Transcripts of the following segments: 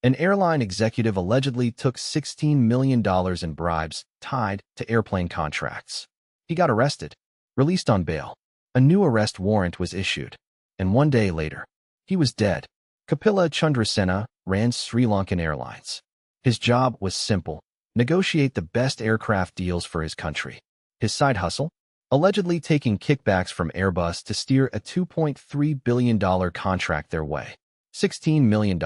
An airline executive allegedly took $16 million in bribes tied to airplane contracts. He got arrested, released on bail. A new arrest warrant was issued, and 1 day later, he was dead. Kapila Chandrasena ran Sri Lankan Airlines. His job was simple: negotiate the best aircraft deals for his country. His side hustle? Allegedly taking kickbacks from Airbus to steer a $2.3 billion contract their way. $16 million.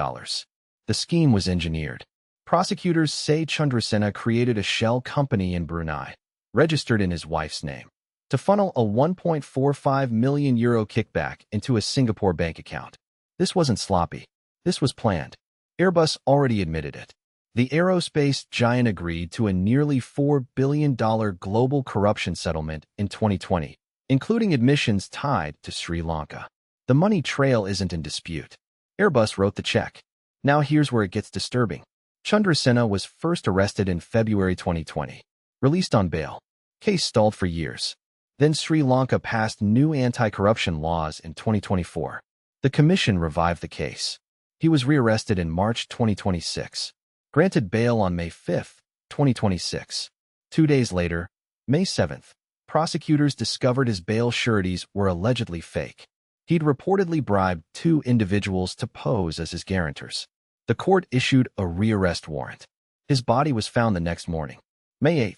The scheme was engineered. Prosecutors say Chandrasena created a shell company in Brunei, registered in his wife's name, to funnel a €1.45 million kickback into a Singapore bank account. This wasn't sloppy. This was planned. Airbus already admitted it. The aerospace giant agreed to a nearly $4 billion global corruption settlement in 2020, including admissions tied to Sri Lanka. The money trail isn't in dispute. Airbus wrote the check. Now here's where it gets disturbing. Chandrasena was first arrested in February 2020, released on bail. Case stalled for years. Then Sri Lanka passed new anti-corruption laws in 2024. The commission revived the case. He was rearrested in March 2026, granted bail on May 5, 2026. 2 days later, May 7, prosecutors discovered his bail sureties were allegedly fake. He'd reportedly bribed 2 individuals to pose as his guarantors. The court issued a rearrest warrant. His body was found the next morning, May 8,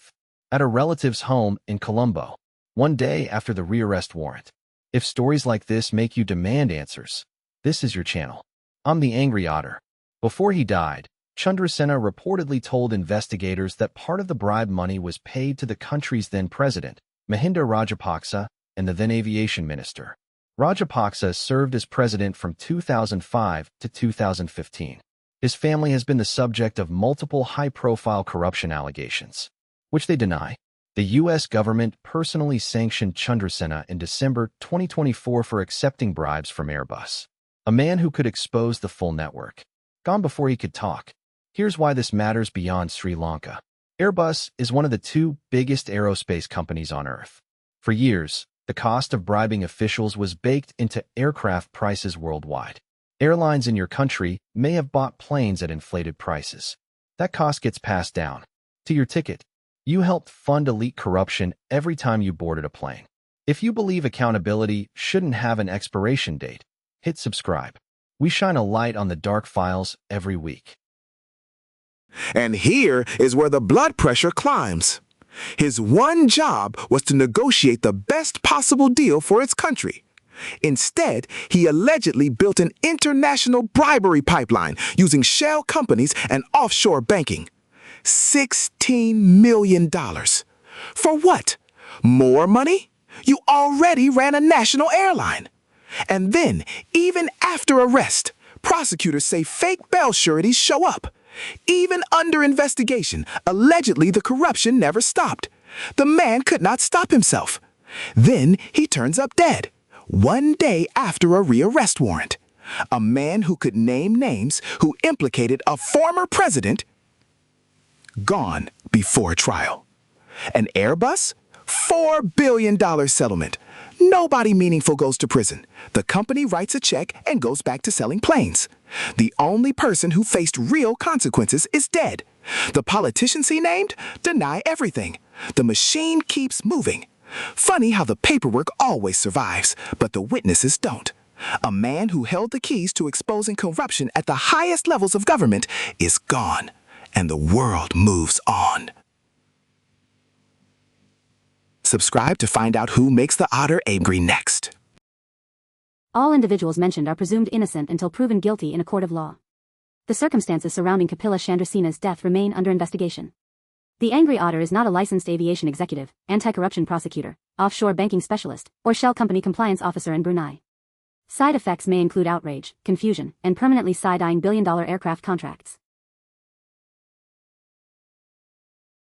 at a relative's home in Colombo, 1 day after the rearrest warrant. If stories like this make you demand answers, this is your channel. I'm the Angry Otter. Before he died, Chandrasena reportedly told investigators that part of the bribe money was paid to the country's then president, Mahinda Rajapaksa, and the then aviation minister. Rajapaksa served as president from 2005 to 2015. His family has been the subject of multiple high-profile corruption allegations, which they deny. The U.S. government personally sanctioned Chandrasena in December 2024 for accepting bribes from Airbus, a man who could expose the full network. Gone before he could talk. Here's why this matters beyond Sri Lanka. Airbus is one of the 2 biggest aerospace companies on Earth. For years, the cost of bribing officials was baked into aircraft prices worldwide. Airlines in your country may have bought planes at inflated prices. That cost gets passed down to your ticket. You helped fund elite corruption every time you boarded a plane. If you believe accountability shouldn't have an expiration date, hit subscribe. We shine a light on the dark files every week. And here is where the blood pressure climbs. His one job was to negotiate the best possible deal for its country. Instead, he allegedly built an international bribery pipeline using shell companies and offshore banking. $16 million. For what? More money? You already ran a national airline. And then, even after arrest, prosecutors say fake bail sureties show up. Even under investigation, allegedly the corruption never stopped. The man could not stop himself. Then he turns up dead, 1 day after a rearrest warrant. A man who could name names, who implicated a former president, gone before trial. An Airbus? $4 billion settlement. Nobody meaningful goes to prison. The company writes a check and goes back to selling planes. The only person who faced real consequences is dead. The politicians he named deny everything. The machine keeps moving. Funny how the paperwork always survives, but the witnesses don't. A man who held the keys to exposing corruption at the highest levels of government is gone, and the world moves on. Subscribe to find out who makes the Otter angry next. All individuals mentioned are presumed innocent until proven guilty in a court of law. The circumstances surrounding Kapila Chandrasena's death remain under investigation. The Angry Otter is not a licensed aviation executive, anti-corruption prosecutor, offshore banking specialist, or shell company compliance officer in Brunei. Side effects may include outrage, confusion, and permanently side-eyeing billion-dollar aircraft contracts.